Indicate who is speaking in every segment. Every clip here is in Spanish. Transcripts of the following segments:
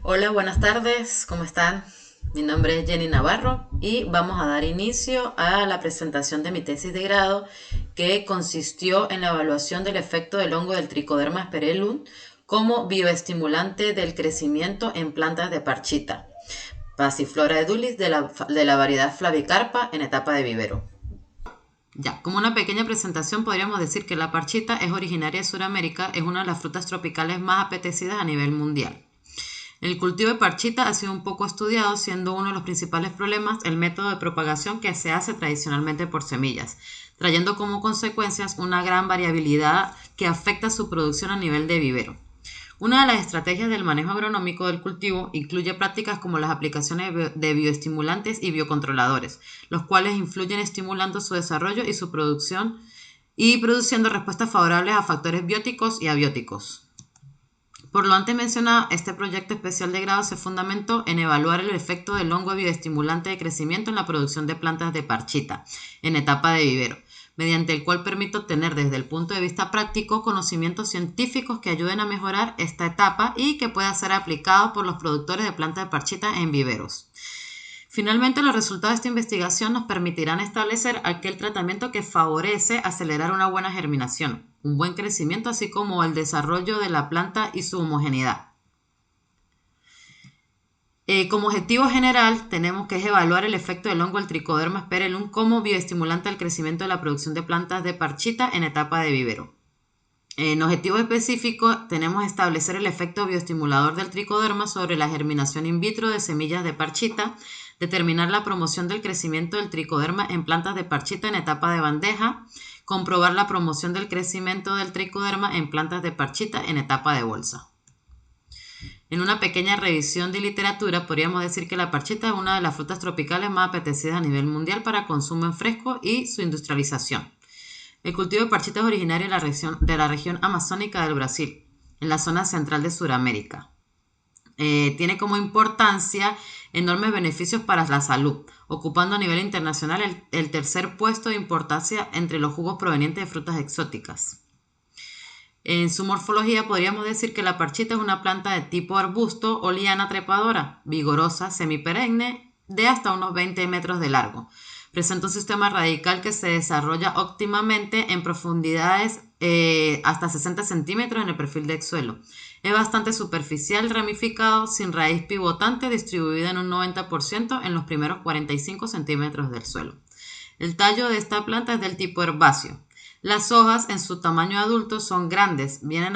Speaker 1: Hola, buenas tardes, ¿cómo están? Mi nombre es Jenny Navarro y vamos a dar inicio a la presentación de mi tesis de grado que consistió en la evaluación del efecto del hongo del Trichoderma asperellum como bioestimulante del crecimiento en plantas de parchita, Passiflora edulis de la variedad Flavicarpa en etapa de vivero. Ya, como una pequeña presentación podríamos decir que la parchita es originaria de Sudamérica, es una de las frutas tropicales más apetecidas a nivel mundial. El cultivo de parchita ha sido un poco estudiado, siendo uno de los principales problemas el método de propagación que se hace tradicionalmente por semillas, trayendo como consecuencias una gran variabilidad que afecta su producción a nivel de vivero. Una de las estrategias del manejo agronómico del cultivo incluye prácticas como las aplicaciones de bioestimulantes y biocontroladores, los cuales influyen estimulando su desarrollo y su producción y produciendo respuestas favorables a factores bióticos y abióticos. Por lo antes mencionado, este proyecto especial de grado se fundamentó en evaluar el efecto del hongo bioestimulante de crecimiento en la producción de plantas de parchita en etapa de vivero, mediante el cual permite obtener desde el punto de vista práctico conocimientos científicos que ayuden a mejorar esta etapa y que puedan ser aplicados por los productores de plantas de parchita en viveros. Finalmente, los resultados de esta investigación nos permitirán establecer aquel tratamiento que favorece acelerar una buena germinación, un buen crecimiento, así como el desarrollo de la planta y su homogeneidad. Como objetivo general, tenemos que es evaluar el efecto del hongo del Trichoderma asperellum como bioestimulante al crecimiento de la producción de plantas de parchita en etapa de vivero. En objetivo específico, tenemos que establecer el efecto bioestimulador del tricoderma sobre la germinación in vitro de semillas de parchita, determinar la promoción del crecimiento del tricoderma en plantas de parchita en etapa de bandeja, comprobar la promoción del crecimiento del tricoderma en plantas de parchita en etapa de bolsa. En una pequeña revisión de literatura, podríamos decir que la parchita es una de las frutas tropicales más apetecidas a nivel mundial para consumo en fresco y su industrialización. El cultivo de parchita es originario de la región amazónica del Brasil, en la zona central de Sudamérica. Tiene como importancia enormes beneficios para la salud, ocupando a nivel internacional el tercer puesto de importancia entre los jugos provenientes de frutas exóticas. En su morfología podríamos decir que la parchita es una planta de tipo arbusto o liana trepadora, vigorosa, semiperenne, de hasta unos 20 metros de largo. Presenta un sistema radical que se desarrolla óptimamente en profundidades hasta 60 centímetros en el perfil del suelo. Es bastante superficial, ramificado, sin raíz pivotante, distribuida en un 90% en los primeros 45 centímetros del suelo. El tallo de esta planta es del tipo herbáceo. Las hojas en su tamaño adulto son grandes, miden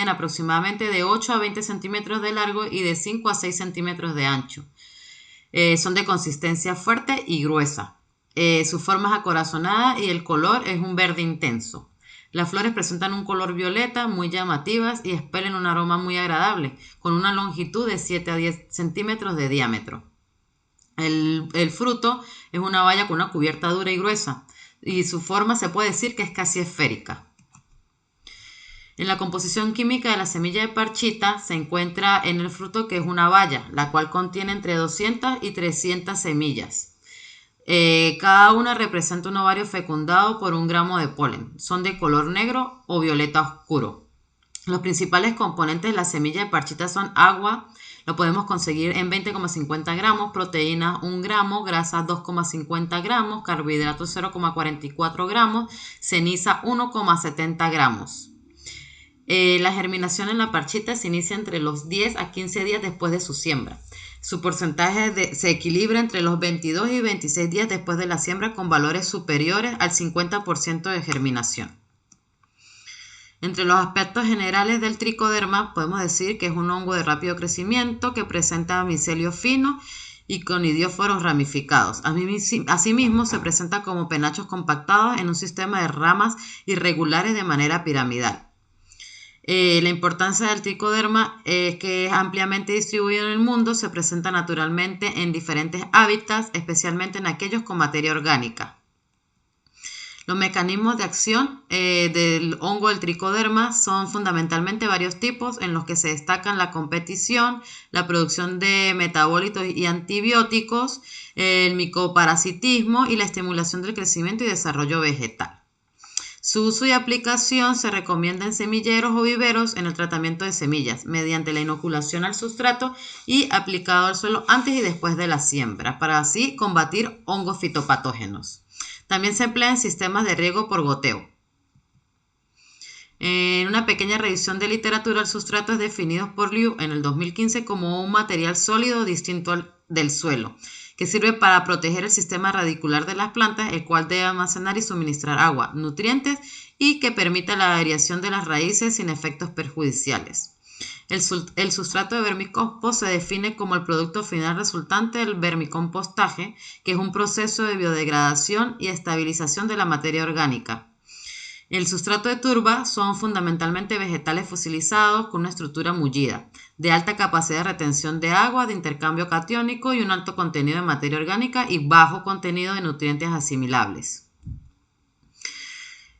Speaker 1: aproximadamente de 8 a 20 centímetros de largo y de 5 a 6 centímetros de ancho. Son de consistencia fuerte y gruesa. Su forma es acorazonada y el color es un verde intenso. Las flores presentan un color violeta muy llamativas y expelen un aroma muy agradable, con una longitud de 7 a 10 centímetros de diámetro. El fruto es una baya con una cubierta dura y gruesa, y su forma se puede decir que es casi esférica. En la composición química de la semilla de parchita se encuentra en el fruto que es una baya, la cual contiene entre 200 y 300 semillas. Cada una representa un ovario fecundado por un gramo de polen. Son de color negro o violeta oscuro. Los principales componentes de la semilla de parchita son agua, lo podemos conseguir en 20,50 gramos, proteínas 1 gramo, grasa 2,50 gramos, carbohidratos 0,44 gramos, ceniza 1,70 gramos. La germinación en la parchita se inicia entre los 10 a 15 días después de su siembra. Su porcentaje se equilibra entre los 22 y 26 días después de la siembra con valores superiores al 50% de germinación. Entre los aspectos generales del tricoderma podemos decir que es un hongo de rápido crecimiento que presenta micelio fino y con idioforos ramificados. Asimismo, se presenta como penachos compactados en un sistema de ramas irregulares de manera piramidal. La importancia del tricoderma es que es ampliamente distribuido en el mundo, se presenta naturalmente en diferentes hábitats, especialmente en aquellos con materia orgánica. Los mecanismos de acción del hongo del tricoderma son fundamentalmente varios tipos en los que se destacan la competición, la producción de metabolitos y antibióticos, el micoparasitismo y la estimulación del crecimiento y desarrollo vegetal. Su uso y aplicación se recomienda en semilleros o viveros en el tratamiento de semillas, mediante la inoculación al sustrato y aplicado al suelo antes y después de la siembra, para así combatir hongos fitopatógenos. También se emplea en sistemas de riego por goteo. En una pequeña revisión de literatura, el sustrato es definido por Liu en el 2015 como un material sólido distinto del suelo, que sirve para proteger el sistema radicular de las plantas, el cual debe almacenar y suministrar agua, nutrientes y que permita la variación de las raíces sin efectos perjudiciales. El sustrato de vermicompost se define como el producto final resultante del vermicompostaje, que es un proceso de biodegradación y estabilización de la materia orgánica. El sustrato de turba son fundamentalmente vegetales fosilizados con una estructura mullida, de alta capacidad de retención de agua, de intercambio catiónico y un alto contenido de materia orgánica y bajo contenido de nutrientes asimilables.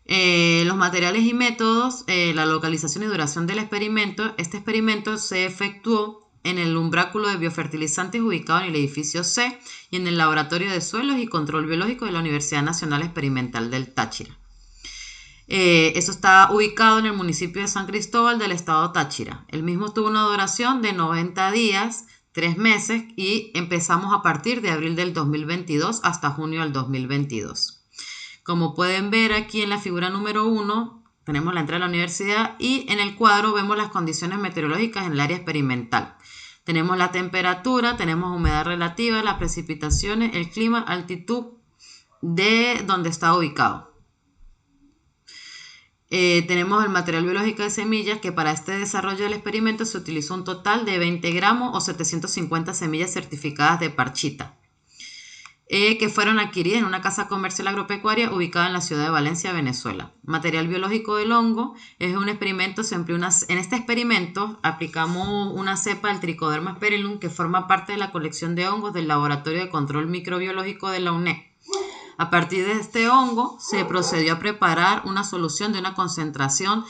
Speaker 1: Los materiales y métodos, la localización y duración del experimento. Este experimento se efectuó en el umbráculo de biofertilizantes ubicado en el edificio C y en el Laboratorio de Suelos y Control Biológico de la Universidad Nacional Experimental del Táchira. Eso está ubicado en el municipio de San Cristóbal del estado Táchira. El mismo tuvo una duración de 90 días, 3 meses y empezamos a partir de abril del 2022 hasta junio del 2022. Como pueden ver aquí en la figura número 1, tenemos la entrada de la universidad y en el cuadro vemos las condiciones meteorológicas en el área experimental. Tenemos la temperatura, tenemos humedad relativa, las precipitaciones, el clima, altitud de donde está ubicado. Tenemos el material biológico de semillas, que para este desarrollo del experimento se utilizó un total de 20 gramos o 750 semillas certificadas de parchita, que fueron adquiridas en una casa comercial agropecuaria ubicada en la ciudad de Valencia, Venezuela. Material biológico del hongo es un experimento, en este experimento aplicamos una cepa del Trichoderma sphaerellum que forma parte de la colección de hongos del Laboratorio de Control Microbiológico de la UNED. A partir de este hongo se procedió a preparar una solución de una concentración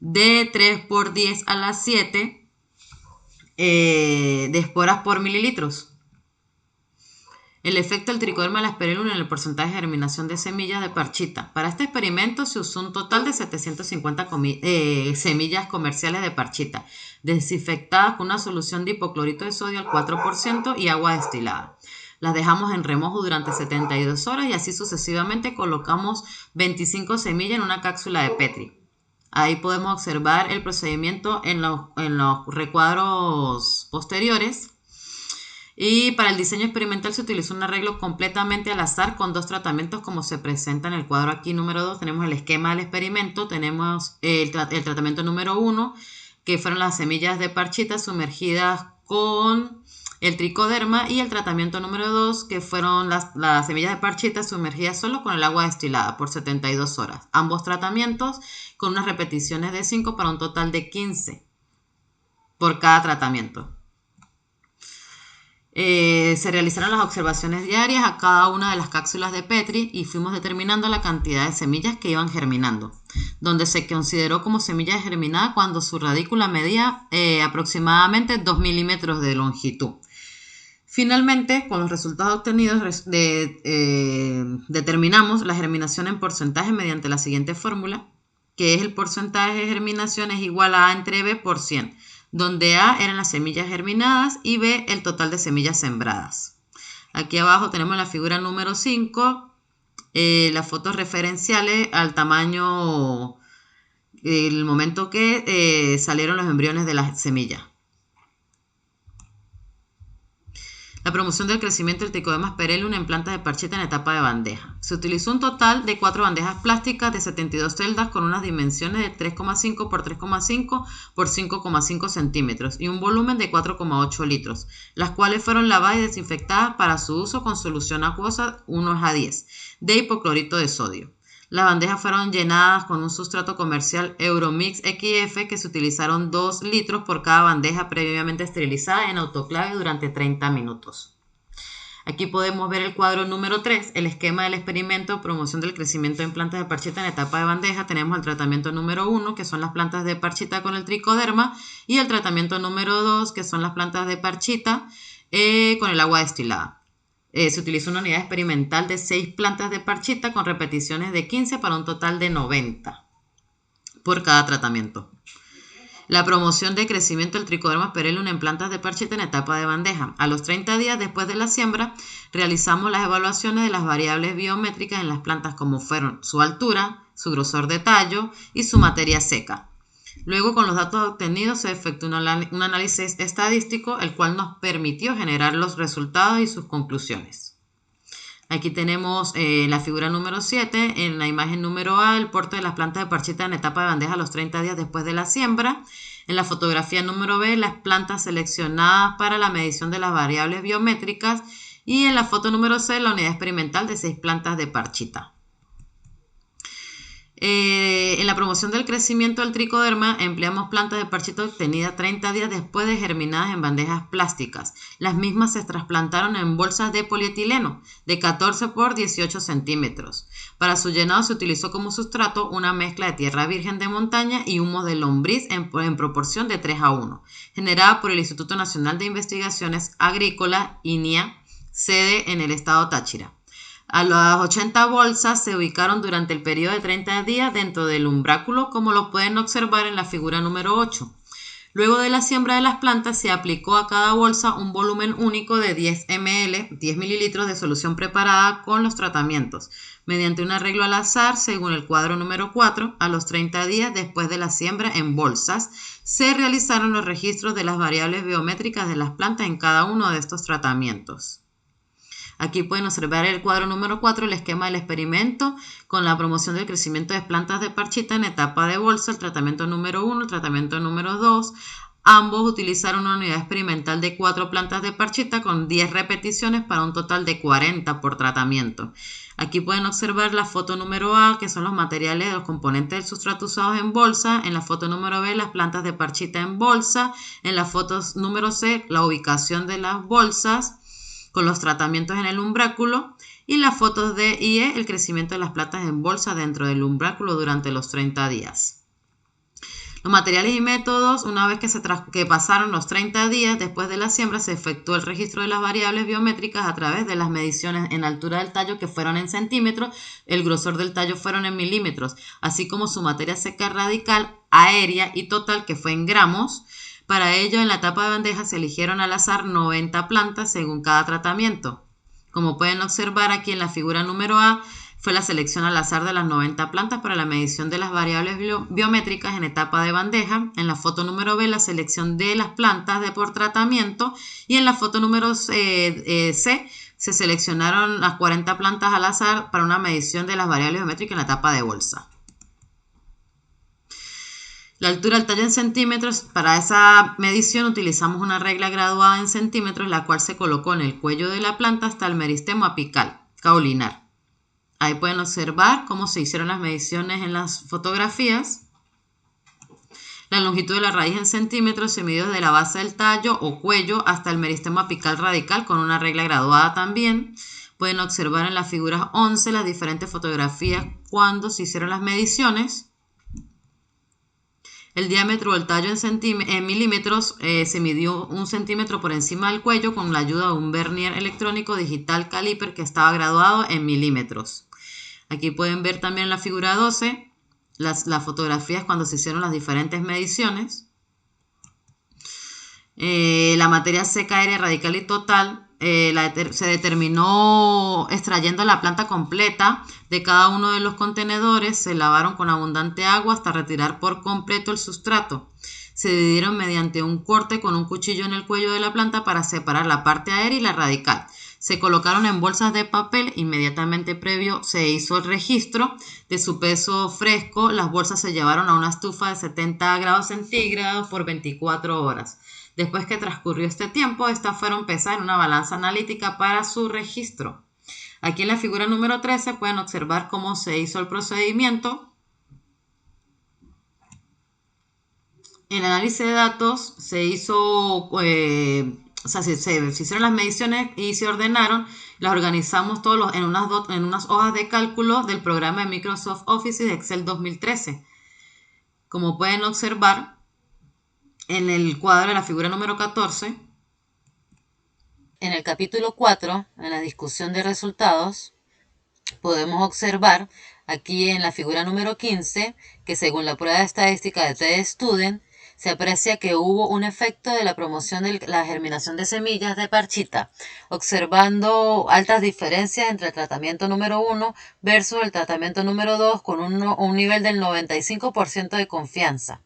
Speaker 1: de 3 por 10 a la 7 de esporas por mililitros. El efecto del Trichoderma sphaerellum en el porcentaje de germinación de semillas de parchita. Para este experimento se usó un total de 750 semillas comerciales de parchita, desinfectadas con una solución de hipoclorito de sodio al 4% y agua destilada. Las dejamos en remojo durante 72 horas y así sucesivamente colocamos 25 semillas en una cápsula de Petri. Ahí podemos observar el procedimiento en los recuadros posteriores. Y para el diseño experimental se utilizó un arreglo completamente al azar con 2 tratamientos como se presenta en el cuadro aquí número 2. Tenemos el esquema del experimento, tenemos el tratamiento número 1, que fueron las semillas de parchita sumergidas con el tricoderma, y el tratamiento número 2, que fueron las semillas de parchita sumergidas solo con el agua destilada por 72 horas. Ambos tratamientos con unas repeticiones de 5 para un total de 15 por cada tratamiento. Se realizaron las observaciones diarias a cada una de las cápsulas de Petri y fuimos determinando la cantidad de semillas que iban germinando, donde se consideró como semilla germinada cuando su radícula medía aproximadamente 2 milímetros de longitud. Finalmente, con los resultados obtenidos, determinamos la germinación en porcentaje mediante la siguiente fórmula, que es el porcentaje de germinación es igual a A entre B por 100, donde A eran las semillas germinadas y B el total de semillas sembradas. Aquí abajo tenemos la figura número 5, las fotos referenciales al tamaño, el momento que salieron los embriones de las semillas. La promoción del crecimiento del Trichoderma sphaerellum en plantas de parchita en etapa de bandeja. Se utilizó un total de 4 bandejas plásticas de 72 celdas con unas dimensiones de 3,5 por 3,5 por 5,5 centímetros y un volumen de 4,8 litros, las cuales fueron lavadas y desinfectadas para su uso con solución acuosa 1:10 de hipoclorito de sodio. Las bandejas fueron llenadas con un sustrato comercial Euromix XF, que se utilizaron 2 litros por cada bandeja previamente esterilizada en autoclave durante 30 minutos. Aquí podemos ver el cuadro número 3, el esquema del experimento, promoción del crecimiento en plantas de parchita en etapa de bandeja. Tenemos el tratamiento número 1, que son las plantas de parchita con el tricoderma, y el tratamiento número 2, que son las plantas de parchita con el agua destilada. se utilizó una unidad experimental de 6 plantas de parchita con repeticiones de 15 para un total de 90 por cada tratamiento. La promoción de crecimiento del Trichoderma sphaerellum en plantas de parchita en etapa de bandeja. A los 30 días después de la siembra, realizamos las evaluaciones de las variables biométricas en las plantas como fueron su altura, su grosor de tallo y su materia seca. Luego, con los datos obtenidos, se efectuó un análisis estadístico, el cual nos permitió generar los resultados y sus conclusiones. Aquí tenemos la figura número 7, en la imagen número A, el porte de las plantas de parchita en etapa de bandeja a los 30 días después de la siembra. En la fotografía número B, las plantas seleccionadas para la medición de las variables biométricas. Y en la foto número C, la unidad experimental de 6 plantas de parchita. En la promoción del crecimiento del tricoderma empleamos plantas de parchita obtenidas 30 días después de germinadas en bandejas plásticas. Las mismas se trasplantaron en bolsas de polietileno de 14 por 18 centímetros. Para su llenado se utilizó como sustrato una mezcla de tierra virgen de montaña y humo de lombriz en proporción de 3:1, generada por el Instituto Nacional de Investigaciones Agrícolas, INIA, sede en el estado Táchira. A las 80 bolsas se ubicaron durante el periodo de 30 días dentro del umbráculo, como lo pueden observar en la figura número 8. Luego de la siembra de las plantas se aplicó a cada bolsa un volumen único de 10 ml, 10 mililitros de solución preparada con los tratamientos, mediante un arreglo al azar según el cuadro número 4. A los 30 días después de la siembra en bolsas, se realizaron los registros de las variables biométricas de las plantas en cada uno de estos tratamientos. Aquí pueden observar el cuadro número 4, el esquema del experimento con la promoción del crecimiento de plantas de parchita en etapa de bolsa, el tratamiento número 1, el tratamiento número 2. Ambos utilizaron una unidad experimental de 4 plantas de parchita con 10 repeticiones para un total de 40 por tratamiento. Aquí pueden observar la foto número A, que son los materiales de los componentes del sustrato usados en bolsa. En la foto número B, las plantas de parchita en bolsa. En la foto número C, la ubicación de las bolsas con los tratamientos en el umbráculo, y las fotos D y E, el crecimiento de las plantas en bolsa dentro del umbráculo durante los 30 días. Los materiales y métodos: una vez que pasaron los 30 días después de la siembra, se efectuó el registro de las variables biométricas a través de las mediciones en altura del tallo, que fueron en centímetros, el grosor del tallo fueron en milímetros, así como su materia seca radical, aérea y total, que fue en gramos. Para ello, en la etapa de bandeja se eligieron al azar 90 plantas según cada tratamiento. Como pueden observar aquí en la figura número A, fue la selección al azar de las 90 plantas para la medición de las variables biométricas en etapa de bandeja. En la foto número B, la selección de las plantas por tratamiento. Y en la foto número C, se seleccionaron las 40 plantas al azar para una medición de las variables biométricas en la etapa de bolsa. La altura del tallo en centímetros: para esa medición utilizamos una regla graduada en centímetros, la cual se colocó en el cuello de la planta hasta el meristemo apical, caulinar. Ahí pueden observar cómo se hicieron las mediciones en las fotografías. La longitud de la raíz en centímetros se midió desde la base del tallo o cuello hasta el meristemo apical radical con una regla graduada también. Pueden observar en las figuras 11 las diferentes fotografías cuando se hicieron las mediciones. El diámetro del tallo en milímetros se midió 1 centímetro por encima del cuello con la ayuda de un vernier electrónico digital caliper que estaba graduado en milímetros. Aquí pueden ver también en la figura 12 las fotografías cuando se hicieron las diferentes mediciones. La materia seca, aérea, radical y total se determinó extrayendo la planta completa de cada uno de los contenedores. Se lavaron con abundante agua hasta retirar por completo el sustrato. Se dividieron mediante un corte con un cuchillo en el cuello de la planta para separar la parte aérea y la radical. Se colocaron en bolsas de papel. Inmediatamente previo se hizo el registro de su peso fresco. Las bolsas se llevaron a una estufa de 70 grados centígrados por 24 horas. Después que transcurrió este tiempo, estas fueron pesadas en una balanza analítica para su registro. Aquí en la figura número 13 pueden observar cómo se hizo el procedimiento. En el análisis de datos se hizo, se hicieron las mediciones y se ordenaron. Las organizamos todos en unas hojas de cálculo del programa de Microsoft Office y de Excel 2013. Como pueden observar, en el cuadro de la figura número 14, En el capítulo 4, en la discusión de resultados, podemos observar aquí en la figura número 15 que según la prueba estadística de T-Student se aprecia que hubo un efecto de la promoción de la germinación de semillas de parchita, observando altas diferencias entre el tratamiento número 1 versus el tratamiento número 2 con un nivel del 95% de confianza.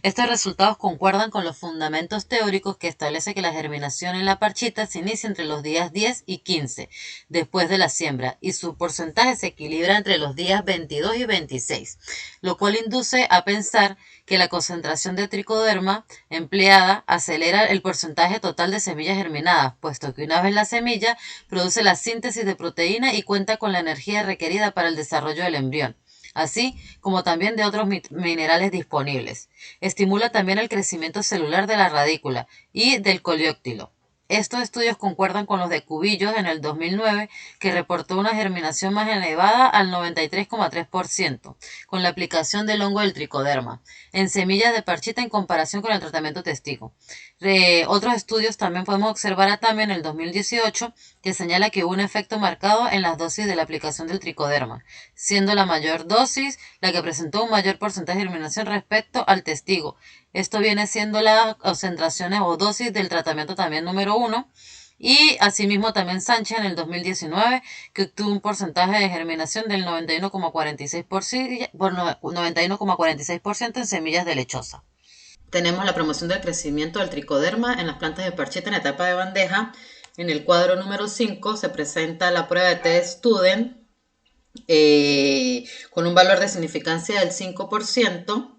Speaker 1: Estos resultados concuerdan con los fundamentos teóricos que establece que la germinación en la parchita se inicia entre los días 10 y 15 después de la siembra y su porcentaje se equilibra entre los días 22 y 26, lo cual induce a pensar que la concentración de tricoderma empleada acelera el porcentaje total de semillas germinadas, puesto que una vez la semilla produce la síntesis de proteína y cuenta con la energía requerida para el desarrollo del embrión, así como también de otros minerales disponibles. Estimula también el crecimiento celular de la radícula y del coleóptilo. Estos estudios concuerdan con los de Cubillos en el 2009, que reportó una germinación más elevada al 93,3%, con la aplicación del hongo del tricoderma, en semillas de parchita en comparación con el tratamiento testigo. Otros estudios también podemos observar también en el 2018, que señala que hubo un efecto marcado en las dosis de la aplicación del tricoderma, siendo la mayor dosis la que presentó un mayor porcentaje de germinación respecto al testigo. Esto viene siendo las concentraciones o dosis del tratamiento también número 1. Y asimismo también Sánchez en el 2019, que obtuvo un porcentaje de germinación del 91,46% en semillas de lechosa. Tenemos la promoción del crecimiento del tricoderma en las plantas de parchita en etapa de bandeja. En el cuadro número 5 se presenta la prueba de T-Student con un valor de significancia del 5%,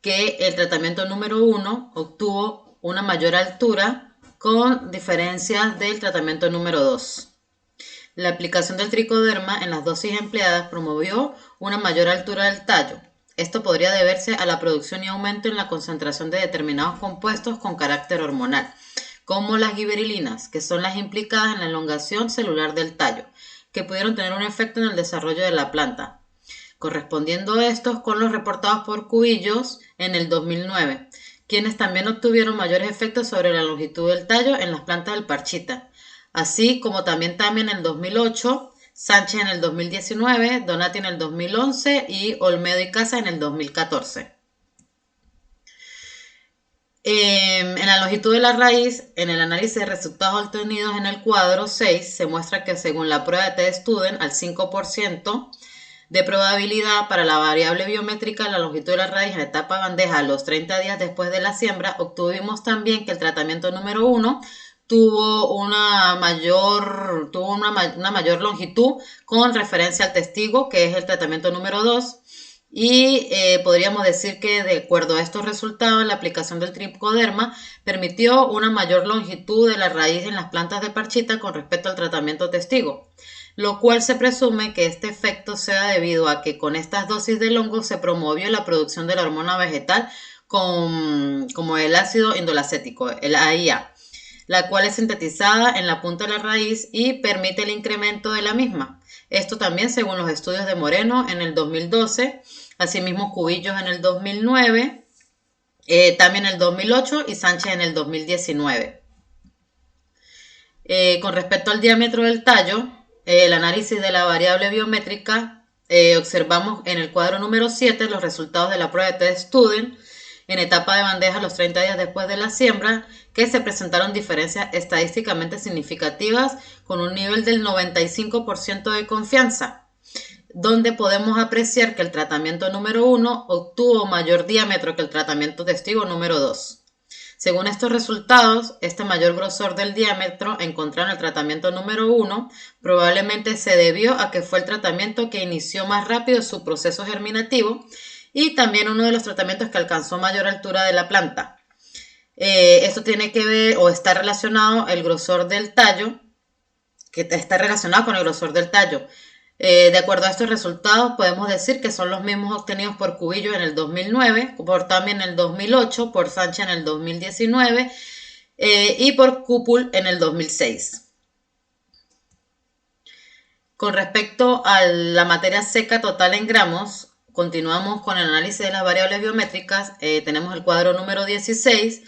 Speaker 1: que el tratamiento número 1 obtuvo una mayor altura con diferencias del tratamiento número 2. La aplicación del tricoderma en las dosis empleadas promovió una mayor altura del tallo. Esto podría deberse a la producción y aumento en la concentración de determinados compuestos con carácter hormonal, como las giberilinas, que son las implicadas en la elongación celular del tallo, que pudieron tener un efecto en el desarrollo de la planta, correspondiendo estos con los reportados por Cubillos en el 2009, quienes también obtuvieron mayores efectos sobre la longitud del tallo en las plantas del parchita, así como también en el 2008, Sánchez en el 2019, Donati en el 2011 y Olmedo y Casa en el 2014. En la longitud de la raíz, en el análisis de resultados obtenidos en el cuadro 6, se muestra que según la prueba de T-Student, al 5% de probabilidad para la variable biométrica la longitud de la raíz en etapa bandeja a los 30 días después de la siembra, obtuvimos también que el tratamiento número 1 tuvo una mayor longitud con referencia al testigo, que es el tratamiento número 2, y podríamos decir que de acuerdo a estos resultados, la aplicación del tricoderma permitió una mayor longitud de la raíz en las plantas de parchita con respecto al tratamiento testigo, lo cual se presume que este efecto sea debido a que con estas dosis del hongo se promovió la producción de la hormona vegetal como el ácido indolacético, el AIA, la cual es sintetizada en la punta de la raíz y permite el incremento de la misma. Esto también según los estudios de Moreno en el 2012, asimismo Cubillos en el 2009, también en el 2008 y Sánchez en el 2019. Con respecto al diámetro del tallo, el análisis de la variable biométrica, observamos en el cuadro número 7 los resultados de la prueba de T-Student en etapa de bandeja los 30 días después de la siembra, que se presentaron diferencias estadísticamente significativas con un nivel del 95% de confianza, donde podemos apreciar que el tratamiento número 1 obtuvo mayor diámetro que el tratamiento testigo número 2. Según estos resultados, este mayor grosor del diámetro encontrado en el tratamiento número 1 probablemente se debió a que fue el tratamiento que inició más rápido su proceso germinativo y también uno de los tratamientos que alcanzó mayor altura de la planta. Esto tiene que ver o está relacionado el grosor del tallo, que está relacionado con el grosor del tallo. De acuerdo a estos resultados, podemos decir que son los mismos obtenidos por Cubillo en el 2009, por Tami en el 2008, por Sánchez en el 2019 y por Cupul en el 2006. Con respecto a la materia seca total en gramos, continuamos con el análisis de las variables biométricas. Tenemos el cuadro número 16,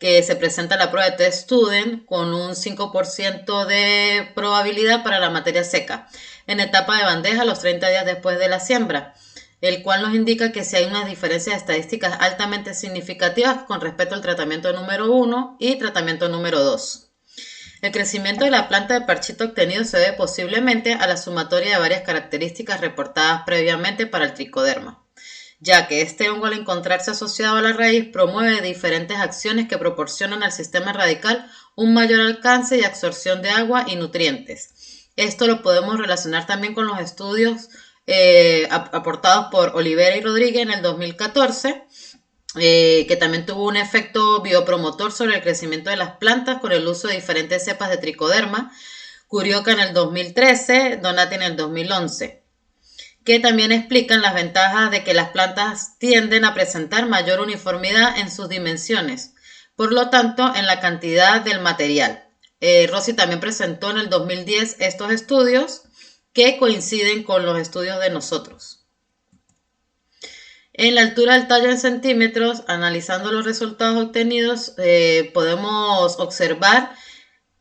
Speaker 1: que se presenta la prueba de test student con un 5% de probabilidad para la materia seca en etapa de bandeja los 30 días después de la siembra, el cual nos indica que si hay unas diferencias estadísticas altamente significativas con respecto al tratamiento número 1 y tratamiento número 2. El crecimiento de la planta de parchita obtenido se debe posiblemente a la sumatoria de varias características reportadas previamente para el tricoderma, ya que este hongo, al encontrarse asociado a la raíz, promueve diferentes acciones que proporcionan al sistema radical un mayor alcance y absorción de agua y nutrientes. Esto lo podemos relacionar también con los estudios aportados por Olivera y Rodríguez en el 2014, que también tuvo un efecto biopromotor sobre el crecimiento de las plantas con el uso de diferentes cepas de tricoderma, Curioca en el 2013, Donati en el 2011, que también explican las ventajas de que las plantas tienden a presentar mayor uniformidad en sus dimensiones, por lo tanto en la cantidad del material. Rossi también presentó en el 2010 estos estudios que coinciden con los estudios de nosotros. En la altura del tallo en centímetros, analizando los resultados obtenidos, podemos observar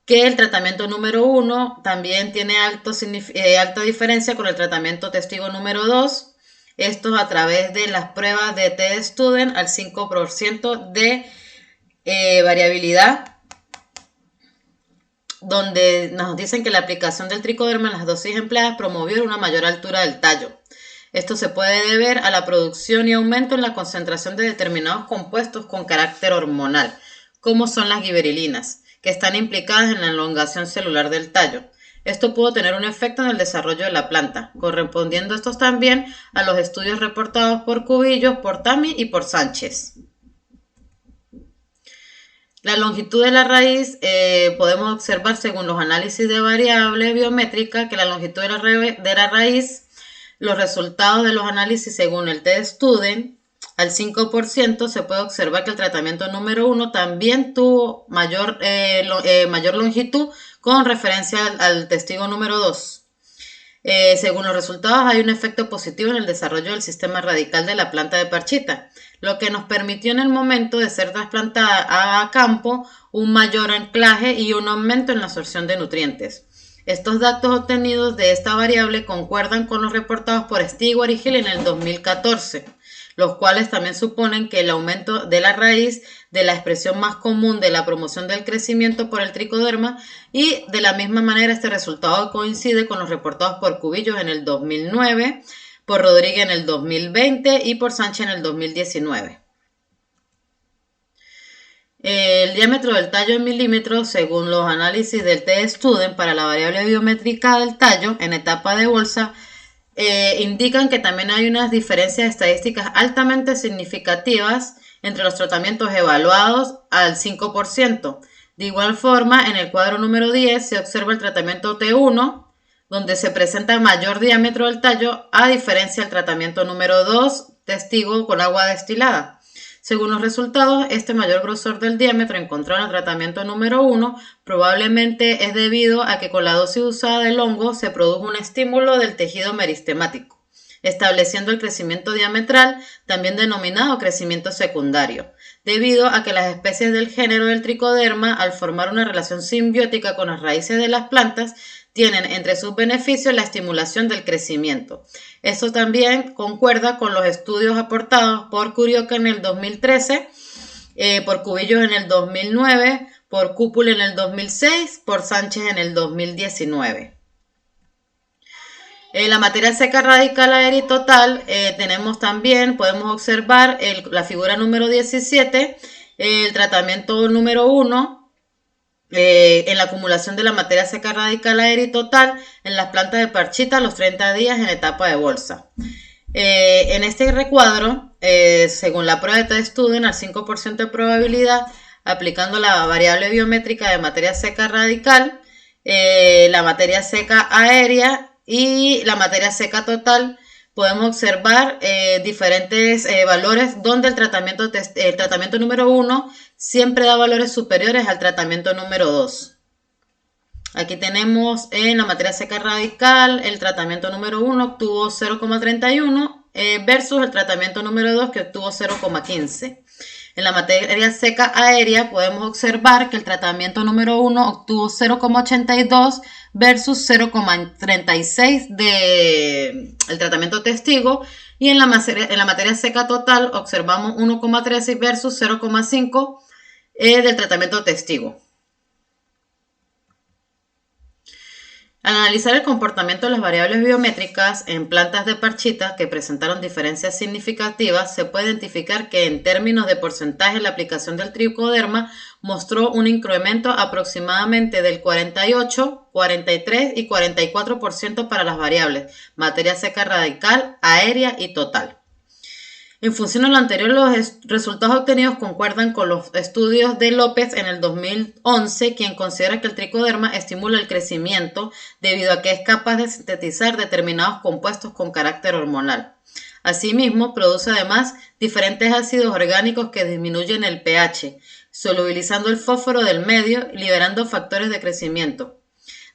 Speaker 1: que el tratamiento número 1 también tiene alta diferencia con el tratamiento testigo número 2, esto a través de las pruebas de test student al 5% de variabilidad, donde nos dicen que la aplicación del tricoderma en las dosis empleadas promovió una mayor altura del tallo. Esto se puede deber a la producción y aumento en la concentración de determinados compuestos con carácter hormonal, como son las giberilinas, que están implicadas en la elongación celular del tallo. Esto pudo tener un efecto en el desarrollo de la planta, correspondiendo estos también a los estudios reportados por Cubillos, por Tami y por Sánchez. La longitud de la raíz, podemos observar según los análisis de variable biométrica que la longitud de la raíz, los resultados de los análisis según el test student, al 5% se puede observar que el tratamiento número 1 también tuvo mayor longitud con referencia al testigo número 2. Según los resultados hay un efecto positivo en el desarrollo del sistema radical de la planta de parchita, lo que nos permitió en el momento de ser trasplantada a campo un mayor anclaje y un aumento en la absorción de nutrientes. Estos datos obtenidos de esta variable concuerdan con los reportados por Stewart y Hill en el 2014, los cuales también suponen que el aumento de la raíz de la expresión más común de la promoción del crecimiento por el tricoderma, y de la misma manera este resultado coincide con los reportados por Cubillos en el 2009, por Rodríguez en el 2020 y por Sánchez en el 2019. El diámetro del tallo en milímetros, según los análisis del test student para la variable biométrica del tallo en etapa de bolsa, indican que también hay unas diferencias estadísticas altamente significativas entre los tratamientos evaluados al 5%. De igual forma, en el cuadro número 10 se observa el tratamiento T1, donde se presenta mayor diámetro del tallo a diferencia del tratamiento número 2, testigo con agua destilada. Según los resultados, este mayor grosor del diámetro encontrado en el tratamiento número 1 probablemente es debido a que con la dosis usada del hongo se produjo un estímulo del tejido meristemático, estableciendo el crecimiento diametral, también denominado crecimiento secundario, debido a que las especies del género del tricoderma, al formar una relación simbiótica con las raíces de las plantas, tienen entre sus beneficios la estimulación del crecimiento. Esto también concuerda con los estudios aportados por Curioca en el 2013, por Cubillos en el 2009, por Cúpula en el 2006, por Sánchez en el 2019. En la materia seca radical aérea y total tenemos también, podemos observar la figura número 17, el tratamiento número 1, en la acumulación de la materia seca radical aérea y total en las plantas de parchita a los 30 días en etapa de bolsa. En este recuadro, según la prueba de test student al 5% de probabilidad, aplicando la variable biométrica de materia seca radical, la materia seca aérea y la materia seca total, podemos observar diferentes valores donde el tratamiento número 1 siempre da valores superiores al tratamiento número 2. Aquí tenemos en la materia seca radical, el tratamiento número 1 obtuvo 0,31 versus el tratamiento número 2 que obtuvo 0,15. En la materia seca aérea podemos observar que el tratamiento número 1 obtuvo 0,82 versus 0,36 del tratamiento testigo, y en la materia seca total observamos 1,13 versus 0,5 del tratamiento testigo. Al analizar el comportamiento de las variables biométricas en plantas de parchita que presentaron diferencias significativas, se puede identificar que en términos de porcentaje la aplicación del tricoderma mostró un incremento aproximadamente del 48, 43 y 44% para las variables materia seca radical, aérea y total. En función de lo anterior, los resultados obtenidos concuerdan con los estudios de López en el 2011, quien considera que el tricoderma estimula el crecimiento debido a que es capaz de sintetizar determinados compuestos con carácter hormonal. Asimismo, produce además diferentes ácidos orgánicos que disminuyen el pH, solubilizando el fósforo del medio y liberando factores de crecimiento.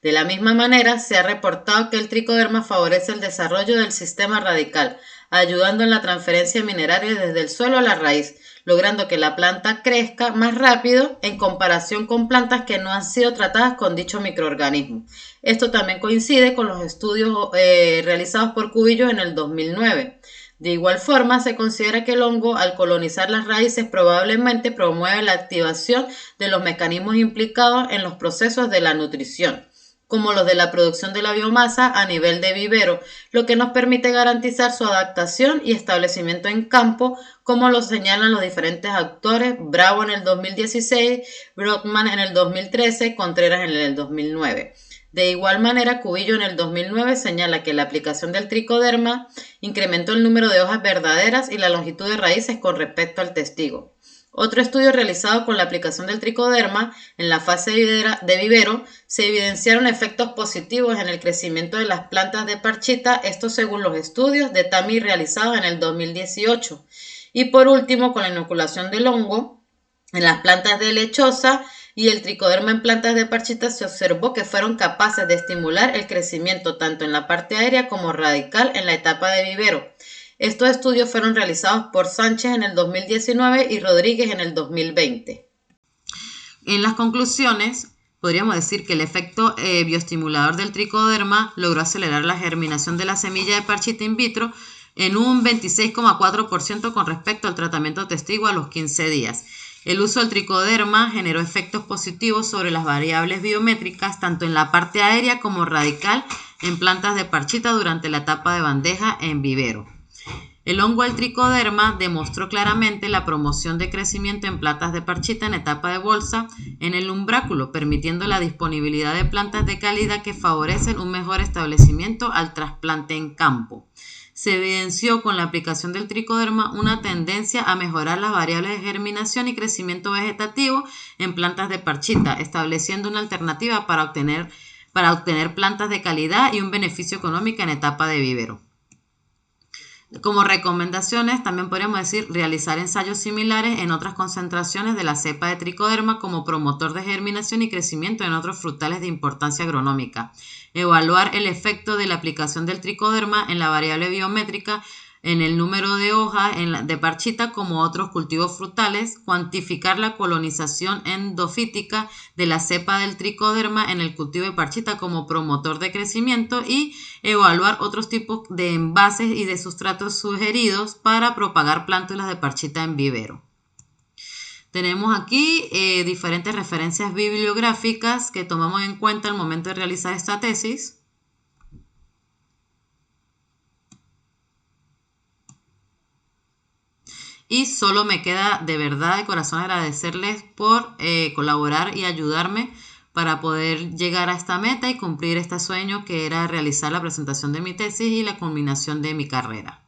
Speaker 1: De la misma manera, se ha reportado que el tricoderma favorece el desarrollo del sistema radical, ayudando en la transferencia mineraria desde el suelo a la raíz, logrando que la planta crezca más rápido en comparación con plantas que no han sido tratadas con dicho microorganismo. Esto también coincide con los estudios realizados por Cubillos en el 2009. De igual forma, se considera que el hongo, al colonizar las raíces, probablemente promueve la activación de los mecanismos implicados en los procesos de la nutrición, como los de la producción de la biomasa a nivel de vivero, lo que nos permite garantizar su adaptación y establecimiento en campo, como lo señalan los diferentes autores: Bravo en el 2016, Brockman en el 2013, Contreras en el 2009. De igual manera, Cubillo en el 2009 señala que la aplicación del tricoderma incrementó el número de hojas verdaderas y la longitud de raíces con respecto al testigo. Otro estudio realizado con la aplicación del tricoderma en la fase de vivero se evidenciaron efectos positivos en el crecimiento de las plantas de parchita, esto según los estudios de TAMI realizados en el 2018. Y por último, con la inoculación del hongo en las plantas de lechosa y el tricoderma en plantas de parchita, se observó que fueron capaces de estimular el crecimiento tanto en la parte aérea como radical en la etapa de vivero. Estos estudios fueron realizados por Sánchez en el 2019 y Rodríguez en el 2020. En las conclusiones, podríamos decir que el efecto bioestimulador del tricoderma logró acelerar la germinación de la semilla de parchita in vitro en un 26,4% con respecto al tratamiento testigo a los 15 días. El uso del tricoderma generó efectos positivos sobre las variables biométricas tanto en la parte aérea como radical en plantas de parchita durante la etapa de bandeja en vivero. El hongo del tricoderma demostró claramente la promoción de crecimiento en plantas de parchita en etapa de bolsa en el umbráculo, permitiendo la disponibilidad de plantas de calidad que favorecen un mejor establecimiento al trasplante en campo. Se evidenció con la aplicación del tricoderma una tendencia a mejorar las variables de germinación y crecimiento vegetativo en plantas de parchita, estableciendo una alternativa para obtener plantas de calidad y un beneficio económico en etapa de vivero. Como recomendaciones, también podríamos decir realizar ensayos similares en otras concentraciones de la cepa de tricoderma como promotor de germinación y crecimiento en otros frutales de importancia agronómica. Evaluar el efecto de la aplicación del tricoderma en la variable biométrica en el número de hojas de parchita como otros cultivos frutales, cuantificar la colonización endofítica de la cepa del tricoderma en el cultivo de parchita como promotor de crecimiento y evaluar otros tipos de envases y de sustratos sugeridos para propagar plántulas de parchita en vivero. Tenemos aquí diferentes referencias bibliográficas que tomamos en cuenta al momento de realizar esta tesis. Y solo me queda de verdad de corazón agradecerles por colaborar y ayudarme para poder llegar a esta meta y cumplir este sueño que era realizar la presentación de mi tesis y la culminación de mi carrera.